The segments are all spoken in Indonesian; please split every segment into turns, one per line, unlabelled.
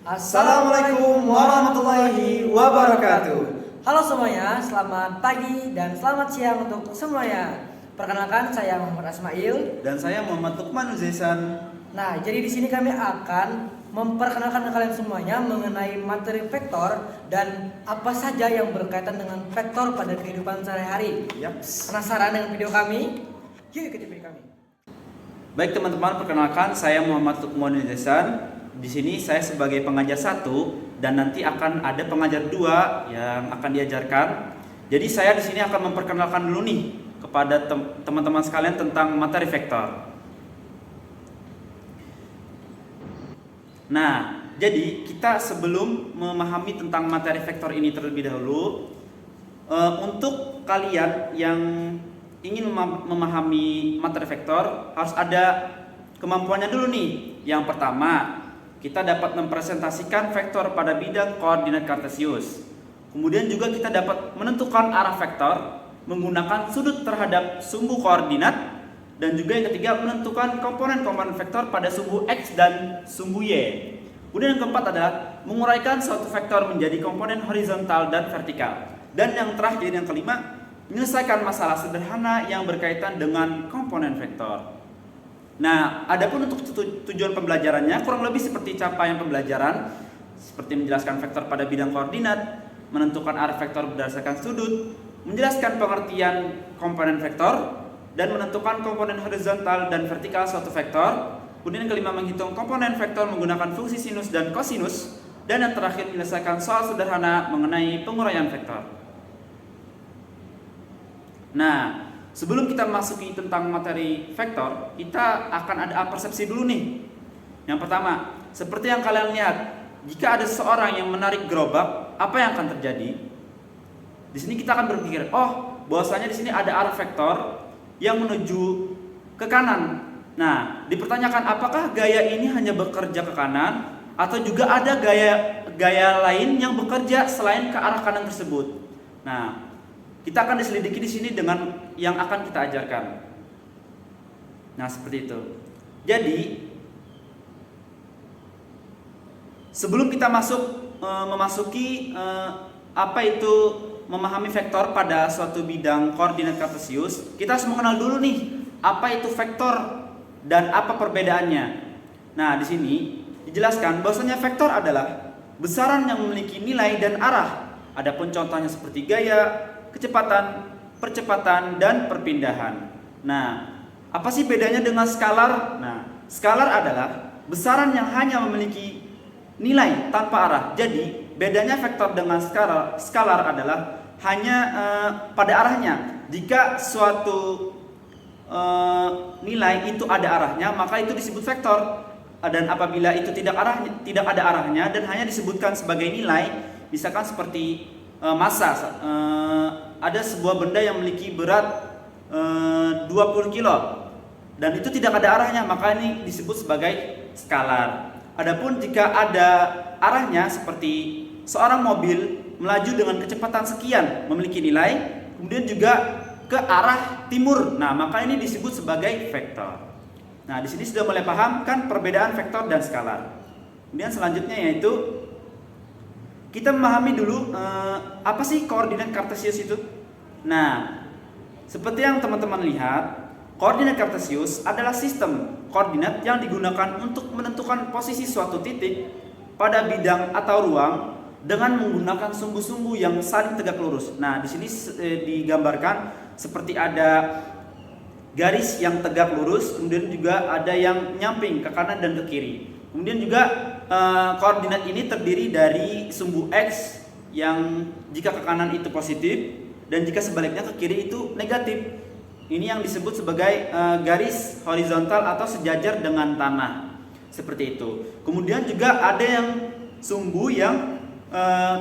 Assalamualaikum warahmatullahi wabarakatuh.
Halo semuanya, selamat pagi dan selamat siang untuk semuanya. Perkenalkan, saya Muhammad Asmail.
Dan saya Muhammad Lukman Uzaisan.
Nah, jadi di sini kami akan memperkenalkan ke kalian semuanya mengenai materi vektor dan apa saja yang berkaitan dengan vektor pada kehidupan sehari-hari.
Yaps.
Penasaran dengan video kami? Yuk ikuti video kami.
Baik teman-teman, perkenalkan saya Muhammad Lukman Uzaisan. Di sini saya sebagai pengajar 1 dan nanti akan ada pengajar 2 yang akan diajarkan. Jadi saya di sini akan memperkenalkan dulu nih kepada teman-teman sekalian tentang materi vektor. Nah, jadi kita sebelum memahami tentang materi vektor ini terlebih dahulu, untuk kalian yang ingin memahami materi vektor harus ada kemampuannya dulu nih. Yang pertama, kita dapat mempresentasikan vektor pada bidang koordinat kartesius. Kemudian juga kita dapat menentukan arah vektor menggunakan sudut terhadap sumbu koordinat. Dan juga yang ketiga, menentukan komponen-komponen vektor pada sumbu X dan sumbu Y. Kemudian yang keempat adalah menguraikan suatu vektor menjadi komponen horizontal dan vertikal. Dan yang terakhir, yang kelima, menyelesaikan masalah sederhana yang berkaitan dengan komponen vektor. Nah, adapun untuk tujuan pembelajarannya kurang lebih seperti capaian pembelajaran, seperti menjelaskan vektor pada bidang koordinat, menentukan arah vektor berdasarkan sudut, menjelaskan pengertian komponen vektor, dan menentukan komponen horizontal dan vertikal suatu vektor. Kemudian yang kelima, menghitung komponen vektor menggunakan fungsi sinus dan kosinus, dan yang terakhir menyelesaikan soal sederhana mengenai penguraian vektor. Nah, sebelum kita masuki tentang materi vektor, kita akan ada persepsi dulu nih. Yang pertama, seperti yang kalian lihat, jika ada seseorang yang menarik gerobak, apa yang akan terjadi? Di sini kita akan berpikir, bahwasanya di sini ada arah vektor yang menuju ke kanan. Nah, dipertanyakan apakah gaya ini hanya bekerja ke kanan atau juga ada gaya lain yang bekerja selain ke arah kanan tersebut. Nah, kita akan diselidiki di sini dengan yang akan kita ajarkan. Nah, seperti itu. Jadi, sebelum kita memasuki apa itu memahami vektor pada suatu bidang koordinat kartesius, kita harus mengenal dulu nih apa itu vektor dan apa perbedaannya. Nah, di sini dijelaskan bahwasanya vektor adalah besaran yang memiliki nilai dan arah. Adapun contohnya seperti gaya, kecepatan, percepatan, dan perpindahan. Nah, apa sih bedanya dengan skalar? Nah, skalar adalah besaran yang hanya memiliki nilai tanpa arah. Jadi, bedanya vektor dengan skalar adalah hanya pada arahnya. Jika suatu nilai itu ada arahnya, maka itu disebut vektor. Dan apabila itu tidak ada arahnya dan hanya disebutkan sebagai nilai, misalkan seperti massa, ada sebuah benda yang memiliki berat 20 kilo dan itu tidak ada arahnya, maka ini disebut sebagai skalar. Adapun jika ada arahnya, seperti seorang mobil melaju dengan kecepatan sekian memiliki nilai, kemudian juga ke arah timur, nah maka ini disebut sebagai vektor. Nah, di sini sudah mulai paham kan perbedaan vektor dan skalar. Kemudian selanjutnya yaitu kita memahami dulu apa sih koordinat kartesius itu. Nah, seperti yang teman-teman lihat, koordinat kartesius adalah sistem koordinat yang digunakan untuk menentukan posisi suatu titik pada bidang atau ruang dengan menggunakan sumbu-sumbu yang saling tegak lurus. Nah, di sini digambarkan seperti ada garis yang tegak lurus, kemudian juga ada yang nyamping ke kanan dan ke kiri. Kemudian juga koordinat ini terdiri dari sumbu X yang jika ke kanan itu positif dan jika sebaliknya ke kiri itu negatif. Ini yang disebut sebagai garis horizontal atau sejajar dengan tanah. Seperti itu. Kemudian juga ada yang sumbu yang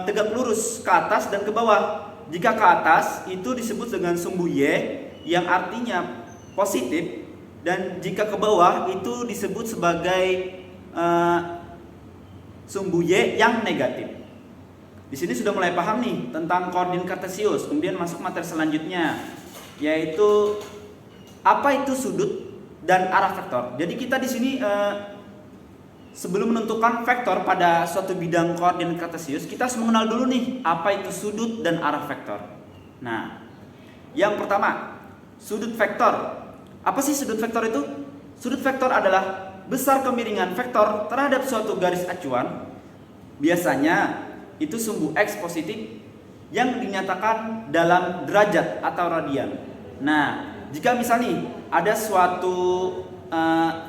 tegak lurus ke atas dan ke bawah. Jika ke atas itu disebut dengan sumbu Y yang artinya positif, dan jika ke bawah itu disebut sebagai sumbu Y yang negatif. Di sini sudah mulai paham nih tentang koordinat kartesius. Kemudian masuk materi selanjutnya, yaitu apa itu sudut dan arah vektor. Jadi kita di sini sebelum menentukan vektor pada suatu bidang koordinat kartesius, kita harus mengenal dulu nih apa itu sudut dan arah vektor. Nah, yang pertama, sudut vektor. Apa sih sudut vektor itu? Sudut vektor adalah besar kemiringan vektor terhadap suatu garis acuan. Biasanya itu sumbu X positif yang dinyatakan dalam derajat atau radian. Nah, jika misalnya ada suatu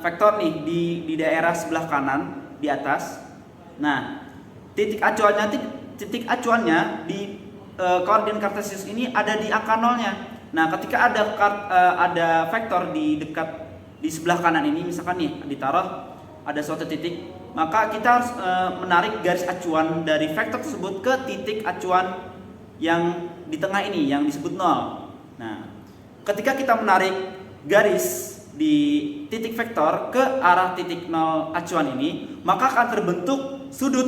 vektor nih di daerah sebelah kanan di atas. Nah, titik acuannya di koordinat kartesius ini ada di angka nolnya. Nah, ketika ada vektor di sebelah kanan ini, misalkan nih ditaruh ada suatu titik, maka kita harus menarik garis acuan dari vektor tersebut ke titik acuan yang di tengah ini yang disebut nol. Nah, ketika kita menarik garis di titik vektor ke arah titik nol acuan ini, maka akan terbentuk sudut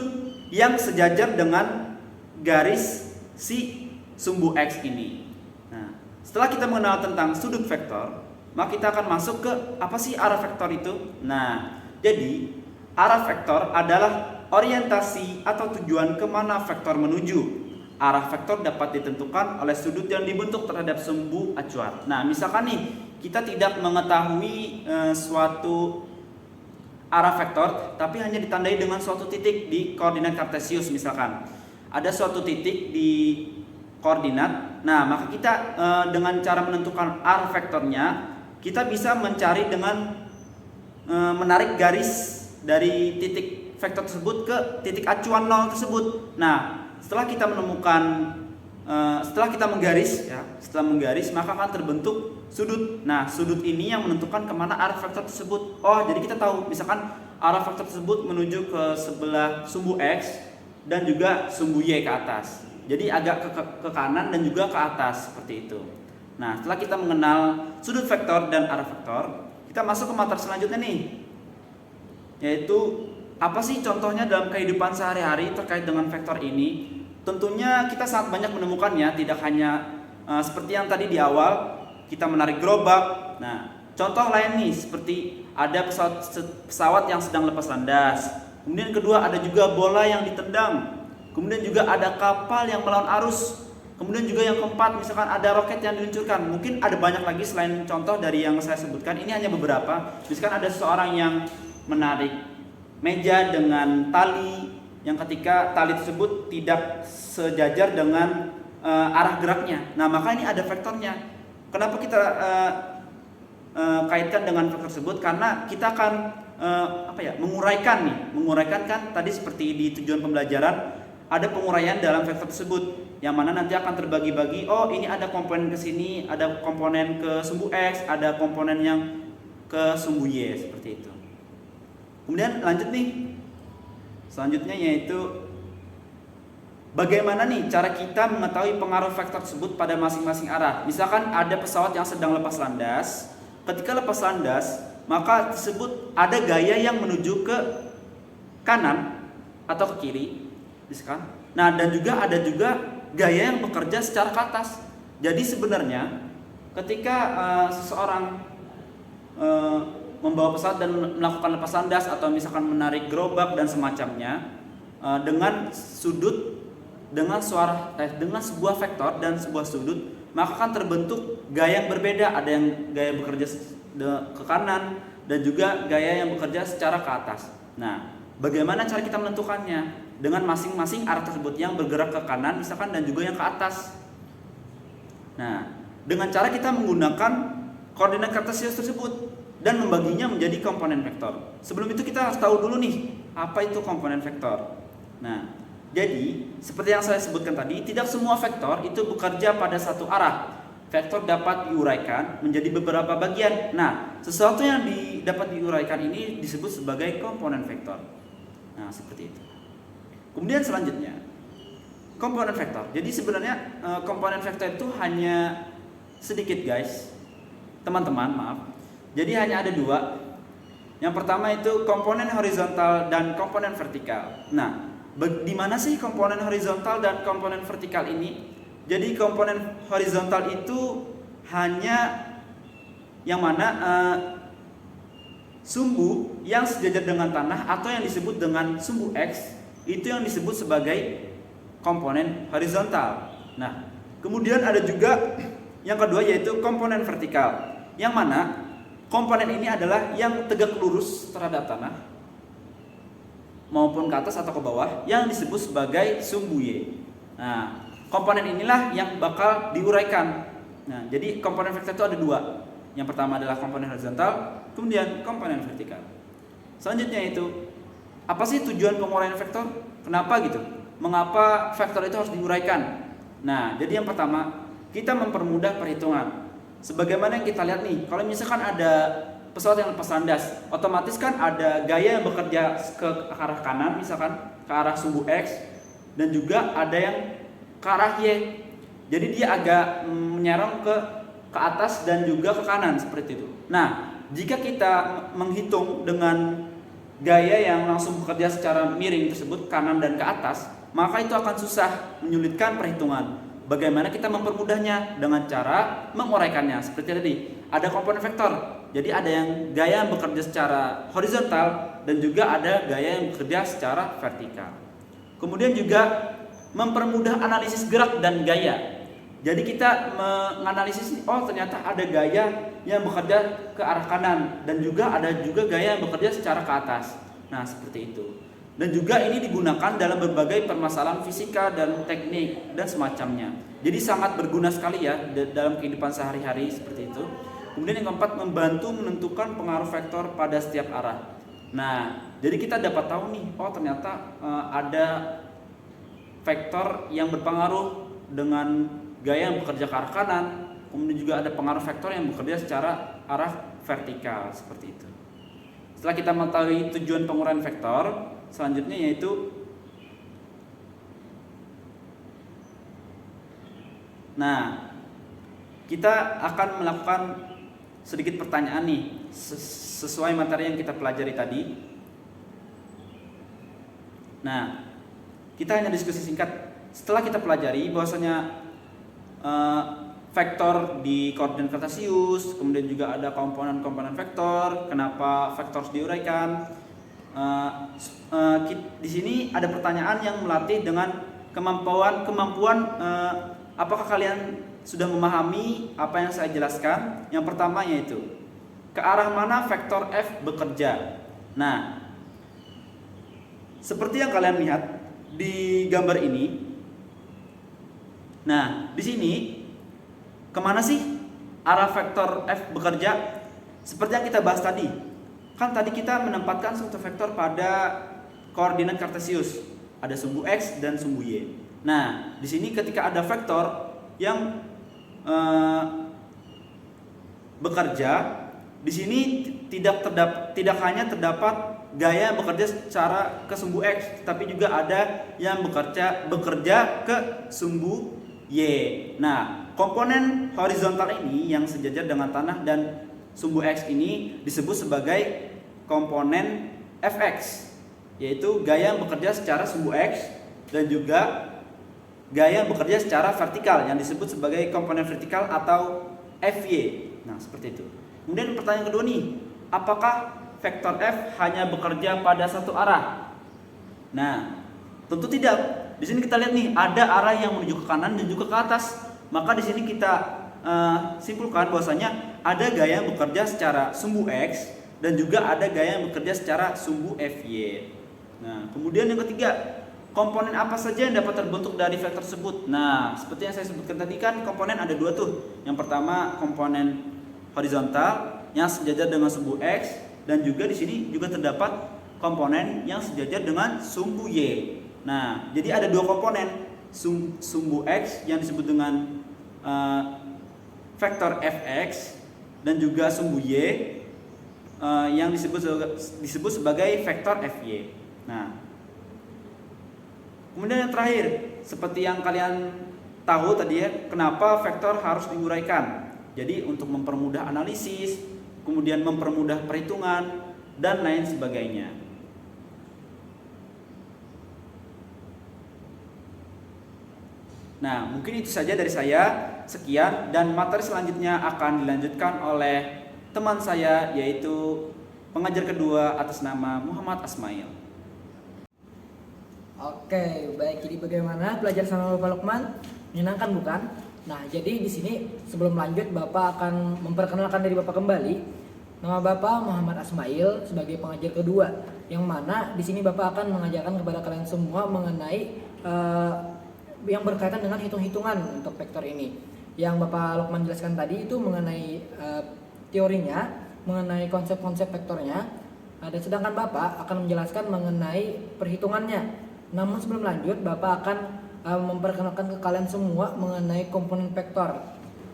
yang sejajar dengan garis si sumbu X ini. Nah, setelah kita mengenal tentang sudut vektor, maka kita akan masuk ke apa sih arah vektor itu. Nah, jadi arah vektor adalah orientasi atau tujuan kemana vektor menuju. Arah vektor dapat ditentukan oleh sudut yang dibentuk terhadap sumbu acuan. Nah, misalkan nih kita tidak mengetahui suatu arah vektor, tapi hanya ditandai dengan suatu titik di koordinat kartesius. Misalkan ada suatu titik di koordinat, nah maka kita dengan cara menentukan arah vektornya, kita bisa mencari dengan menarik garis dari titik vektor tersebut ke titik acuan nol tersebut. Nah, setelah kita menggaris, maka akan terbentuk sudut. Nah, sudut ini yang menentukan kemana arah vektor tersebut. Oh, jadi kita tahu, misalkan arah vektor tersebut menuju ke sebelah sumbu X dan juga sumbu Y ke atas. Jadi agak ke kanan dan juga ke atas seperti itu. Nah, setelah kita mengenal sudut vektor dan arah vektor, kita masuk ke materi selanjutnya nih, yaitu apa sih contohnya dalam kehidupan sehari-hari terkait dengan vektor ini. Tentunya kita sangat banyak menemukannya, tidak hanya seperti yang tadi di awal kita menarik gerobak. Nah, contoh lain nih seperti ada pesawat yang sedang lepas landas. Kemudian kedua ada juga bola yang ditendang. Kemudian juga ada kapal yang melawan arus. Kemudian juga yang keempat misalkan ada roket yang diluncurkan. Mungkin ada banyak lagi selain contoh dari yang saya sebutkan. Ini hanya beberapa. Misalkan ada seseorang yang menarik meja dengan tali, yang ketika tali tersebut tidak sejajar dengan arah geraknya. Nah, maka ini ada vektornya. Kenapa kita kaitkan dengan vektor tersebut? Karena kita akan menguraikan kan tadi seperti di tujuan pembelajaran ada penguraian dalam vektor tersebut, yang mana nanti akan terbagi-bagi. Oh, ini ada komponen ke sini, ada komponen ke sumbu X, ada komponen yang ke sumbu Y seperti itu. Kemudian lanjut nih. Selanjutnya yaitu bagaimana nih cara kita mengetahui pengaruh vektor tersebut pada masing-masing arah. Misalkan ada pesawat yang sedang lepas landas. Ketika lepas landas, maka tersebut ada gaya yang menuju ke kanan atau ke kiri. Misalkan. Nah, dan juga ada gaya yang bekerja secara ke atas. Jadi sebenarnya ketika seseorang membawa pesawat dan melakukan lepas landas atau misalkan menarik gerobak dan semacamnya dengan sebuah vektor dan sebuah sudut, maka akan terbentuk gaya yang berbeda. Ada yang gaya bekerja ke kanan dan juga gaya yang bekerja secara ke atas. Nah, bagaimana cara kita menentukannya? Dengan masing-masing arah tersebut yang bergerak ke kanan misalkan dan juga yang ke atas. Nah, dengan cara kita menggunakan koordinat kartesius tersebut dan membaginya menjadi komponen vektor. Sebelum itu kita harus tahu dulu nih, apa itu komponen vektor. Nah, jadi seperti yang saya sebutkan tadi, tidak semua vektor itu bekerja pada satu arah. Vektor dapat diuraikan menjadi beberapa bagian. Nah, sesuatu yang dapat diuraikan ini disebut sebagai komponen vektor. Nah, seperti itu. Kemudian selanjutnya, komponen vektor. Jadi sebenarnya komponen vektor itu hanya sedikit, guys. Teman-teman, maaf. Jadi hanya ada dua. Yang pertama itu komponen horizontal dan komponen vertikal. Nah, di mana sih komponen horizontal dan komponen vertikal ini? Jadi komponen horizontal itu hanya yang mana sumbu yang sejajar dengan tanah atau yang disebut dengan sumbu X itu yang disebut sebagai komponen horizontal. Nah, kemudian ada juga yang kedua yaitu komponen vertikal, yang mana komponen ini adalah yang tegak lurus terhadap tanah maupun ke atas atau ke bawah yang disebut sebagai sumbu Y. Nah, komponen inilah yang bakal diuraikan. Nah, jadi komponen vektor itu ada dua. Yang pertama adalah komponen horizontal, kemudian komponen vertikal. Selanjutnya itu, apa sih tujuan penguraian vektor? Kenapa gitu? Mengapa vektor itu harus diuraikan? Nah, jadi yang pertama, kita mempermudah perhitungan. Sebagaimana yang kita lihat nih, kalau misalkan ada pesawat yang lepas landas, otomatis kan ada gaya yang bekerja ke arah kanan, misalkan ke arah sumbu X, dan juga ada yang ke arah Y. Jadi dia agak menyerong ke atas dan juga ke kanan seperti itu. Nah, jika kita menghitung dengan gaya yang langsung bekerja secara miring tersebut kanan dan ke atas, maka itu akan susah, menyulitkan perhitungan. Bagaimana kita mempermudahnya? Dengan cara menguraikannya. Seperti tadi, ada komponen vektor. Jadi ada yang gaya yang bekerja secara horizontal dan juga ada gaya yang bekerja secara vertikal. Kemudian juga mempermudah analisis gerak dan gaya. Jadi kita menganalisis, oh ternyata ada gaya yang bekerja ke arah kanan dan juga ada juga gaya yang bekerja secara ke atas. Nah, seperti itu. Dan juga ini digunakan dalam berbagai permasalahan fisika dan teknik dan semacamnya. Jadi sangat berguna sekali ya dalam kehidupan sehari-hari seperti itu. Kemudian yang keempat, membantu menentukan pengaruh vektor pada setiap arah. Nah, jadi kita dapat tahu nih, oh ternyata ada vektor yang berpengaruh dengan gaya yang bekerja ke arah kanan, kemudian juga ada pengaruh vektor yang bekerja secara arah vertikal seperti itu. Setelah kita mengetahui tujuan penguraian vektor, selanjutnya yaitu kita akan melakukan sedikit pertanyaan nih sesuai materi yang kita pelajari tadi. Nah, kita hanya diskusi singkat. Setelah kita pelajari bahwasanya vektor di koordinat kartesius, kemudian juga ada komponen-komponen vektor, kenapa vektor harus diuraikan. Di sini ada pertanyaan yang melatih dengan kemampuan apakah kalian sudah memahami apa yang saya jelaskan? Yang pertama yaitu ke arah mana vektor F bekerja. Nah, seperti yang kalian lihat di gambar ini. Nah, di sini kemana sih arah vektor F bekerja? Seperti yang kita bahas tadi. Kan tadi kita menempatkan suatu vektor pada koordinat kartesius. Ada sumbu X dan sumbu Y. Nah, di sini ketika ada vektor yang bekerja, di sini tidak hanya terdapat gaya yang bekerja secara ke sumbu X, tapi juga ada yang bekerja ke sumbu Y. Nah, komponen horizontal ini yang sejajar dengan tanah dan sumbu X ini disebut sebagai komponen Fx, yaitu gaya yang bekerja secara sumbu X dan juga gaya yang bekerja secara vertikal yang disebut sebagai komponen vertikal atau Fy. Nah, seperti itu. Kemudian pertanyaan kedua nih, apakah vektor F hanya bekerja pada satu arah? Nah, tentu tidak. Di sini kita lihat nih, ada arah yang menuju ke kanan dan juga ke atas. Maka di sini kita simpulkan bahwasanya ada gaya yang bekerja secara sumbu X dan juga ada gaya yang bekerja secara sumbu Fy. Nah, kemudian yang ketiga, komponen apa saja yang dapat terbentuk dari vektor tersebut? Nah, seperti yang saya sebutkan tadi kan komponen ada dua tuh. Yang pertama komponen horizontal yang sejajar dengan sumbu X dan juga di sini juga terdapat komponen yang sejajar dengan sumbu Y. Nah, jadi ada dua komponen, sumbu X yang disebut dengan vektor Fx dan juga sumbu Y yang disebut sebagai vektor Fy. Nah, kemudian yang terakhir, seperti yang kalian tahu tadi ya, kenapa vektor harus diuraikan. Jadi untuk mempermudah analisis, kemudian mempermudah perhitungan dan lain sebagainya. Nah, mungkin itu saja dari saya. Sekian, dan materi selanjutnya akan dilanjutkan oleh teman saya, yaitu Pengajar kedua atas nama Muhammad Asmail.
Oke, baik. Jadi bagaimana belajar sama Bapak Lukman? Menyenangkan bukan? Nah, jadi di sini sebelum lanjut Bapak akan memperkenalkan diri Bapak kembali. Nama Bapak Muhammad Asmail sebagai pengajar kedua, yang mana di sini Bapak akan mengajarkan kepada kalian semua mengenai yang berkaitan dengan hitung-hitungan untuk vektor ini. Yang Bapak Lukman jelaskan tadi itu mengenai teorinya, mengenai konsep-konsep vektornya. Dan sedangkan Bapak akan menjelaskan mengenai perhitungannya. Namun sebelum lanjut, Bapak akan memperkenalkan ke kalian semua mengenai komponen vektor.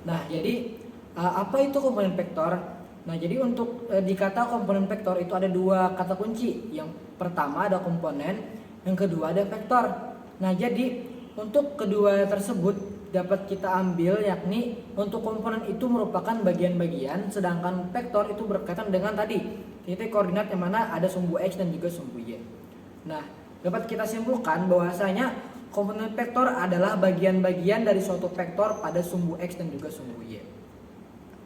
Nah, jadi apa itu komponen vektor? Nah, jadi untuk dikata komponen vektor itu ada dua kata kunci. Yang pertama ada komponen, yang kedua ada vektor. Nah, jadi untuk kedua tersebut dapat kita ambil, yakni untuk komponen itu merupakan bagian-bagian, sedangkan vektor itu berkaitan dengan tadi titik koordinat yang mana ada sumbu X dan juga sumbu Y. Nah, dapat kita simpulkan bahwasanya komponen vektor adalah bagian-bagian dari suatu vektor pada sumbu X dan juga sumbu Y.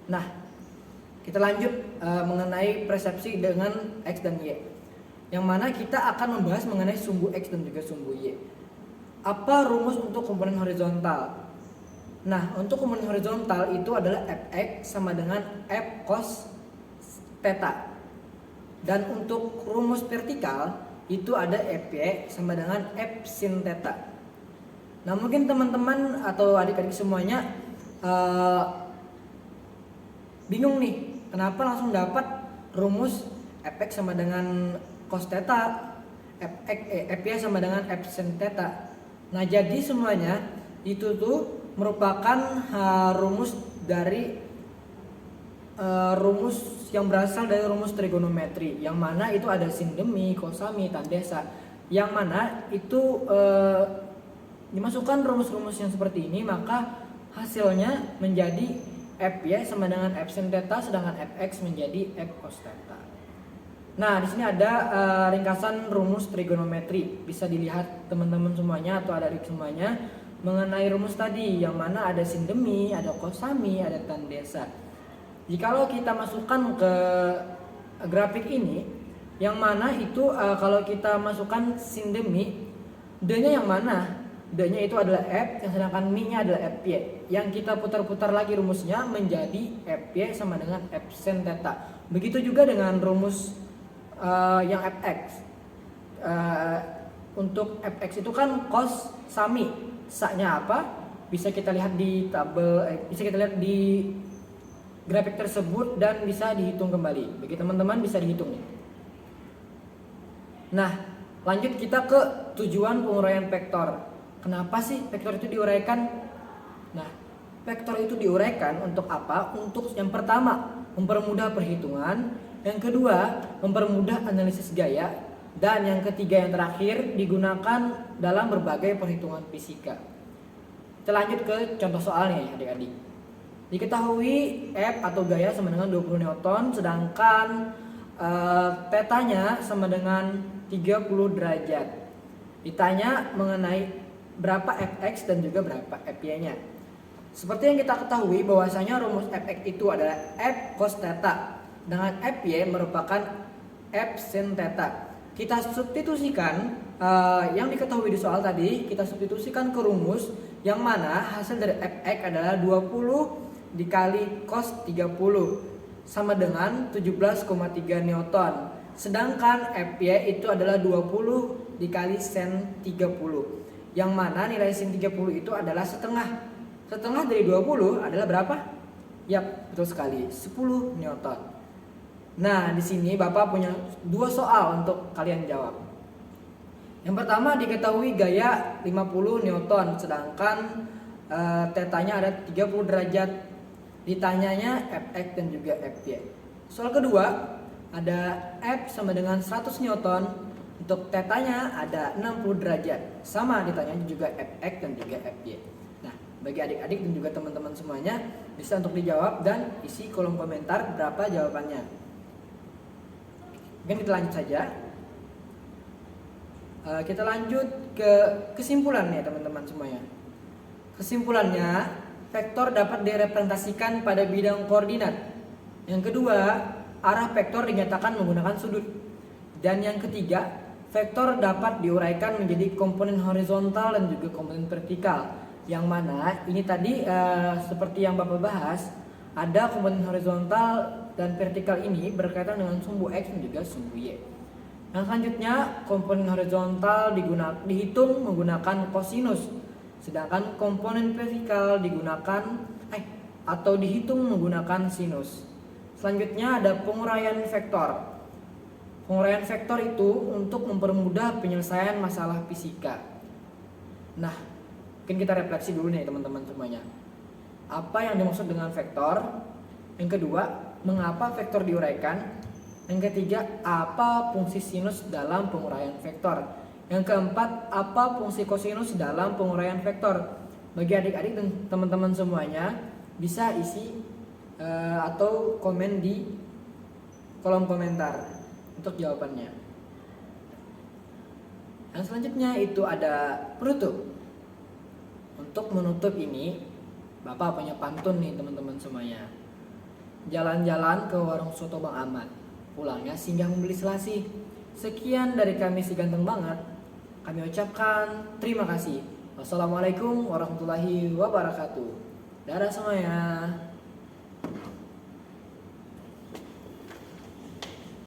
Nah, kita lanjut mengenai persepsi dengan X dan Y, yang mana kita akan membahas mengenai sumbu X dan juga sumbu Y. Apa rumus untuk komponen horizontal? Nah, untuk komponen horizontal itu adalah fx sama dengan f cos theta. Dan untuk rumus vertikal itu ada fy sama dengan f sin theta. Nah, mungkin teman-teman atau adik-adik semuanya bingung nih, kenapa langsung dapat rumus fx sama dengan cos theta, fy sama dengan f sin theta. Nah, jadi semuanya itu tuh merupakan rumus dari rumus yang berasal dari rumus trigonometri, yang mana itu ada sin demi, kosami, tandesa, yang mana itu dimasukkan rumus-rumus yang seperti ini, maka hasilnya menjadi fy sama dengan f sin theta, sedangkan fx menjadi f cos theta. Nah, di sini ada ringkasan rumus trigonometri, bisa dilihat teman-teman semuanya atau adik-adik semuanya mengenai rumus tadi, yang mana ada sin demi, ada kosami, ada tandesa. Jikalau kita masukkan ke grafik ini, yang mana itu kalau kita masukkan sin demi, D-nya yang mana? D-nya itu adalah F, yang sedangkan Mi-nya adalah Fy. Yang kita putar-putar lagi rumusnya menjadi Fy sama dengan F sin theta. Begitu juga dengan rumus yang Fx. Untuk Fx itu kan cos sami. Sa-nya apa? Bisa kita lihat di tabel, bisa kita lihat di grafik tersebut dan bisa dihitung kembali. Bagi teman-teman bisa dihitung nih. Nah, lanjut kita ke tujuan penguraian vektor. Kenapa sih vektor itu diuraikan? Nah, vektor itu diuraikan untuk apa? Untuk yang pertama, mempermudah perhitungan. Yang kedua, mempermudah analisis gaya. Dan yang ketiga, yang terakhir, digunakan dalam berbagai perhitungan fisika. Kita lanjut ke contoh soalnya ya adik-adik. Diketahui F atau gaya sama dengan 20 Newton, sedangkan tetanya sama dengan 30 derajat. Ditanya mengenai berapa Fx dan juga berapa Fy-nya. Seperti yang kita ketahui bahwasanya rumus Fx itu adalah F cos theta, dengan Fy merupakan F sin theta. Kita substitusikan yang diketahui di soal tadi, kita substitusikan ke rumus, yang mana hasil dari Fx adalah 20 dikali cos 30 sama dengan 17,3 Newton. Sedangkan Fy itu adalah 20 dikali sin 30, yang mana nilai sin 30 itu adalah setengah. Setengah dari 20 adalah berapa? Yap, betul sekali, 10 Newton. Nah, di sini Bapak punya dua soal untuk kalian jawab. Yang pertama, diketahui gaya 50 Newton, sedangkan tetanya ada 30 derajat. Ditanyanya Fx dan juga Fy. Soal kedua, ada F sama dengan 100 Newton, untuk tetanya ada 60 derajat. Sama ditanya juga Fx dan juga Fy. Nah, bagi adik-adik dan juga teman-teman semuanya, bisa untuk dijawab dan isi kolom komentar berapa jawabannya. Mungkin kita lanjut saja. Kita lanjut ke kesimpulannya teman-teman semuanya. Kesimpulannya, vektor dapat direpresentasikan pada bidang koordinat. Yang kedua, arah vektor dinyatakan menggunakan sudut. Dan yang ketiga, vektor dapat diuraikan menjadi komponen horizontal dan juga komponen vertikal. Yang mana ini tadi seperti yang Bapak bahas, ada komponen horizontal dan vertikal ini berkaitan dengan sumbu X dan juga sumbu Y. Yang selanjutnya, komponen horizontal dihitung menggunakan kosinus, sedangkan komponen vertikal dihitung menggunakan sinus. Selanjutnya ada penguraian vektor. Penguraian vektor itu untuk mempermudah penyelesaian masalah fisika. Nah, mungkin kita refleksi dulu nih teman-teman semuanya. Apa yang dimaksud dengan vektor? Yang kedua, mengapa vektor diuraikan? Yang ketiga, apa fungsi sinus dalam penguraian vektor? Yang keempat, apa fungsi kosinus dalam penguraian vektor? Bagi adik-adik dan teman-teman semuanya, bisa isi atau komen di kolom komentar untuk jawabannya. Yang selanjutnya itu ada penutup. Untuk menutup ini, Bapak punya pantun nih teman-teman semuanya. Jalan-jalan ke warung soto Bang Ahmad, pulangnya singgah membeli selasi. Sekian dari kami si ganteng banget. Kami ucapkan terima kasih. Wassalamualaikum warahmatullahi wabarakatuh. Dadah semuanya.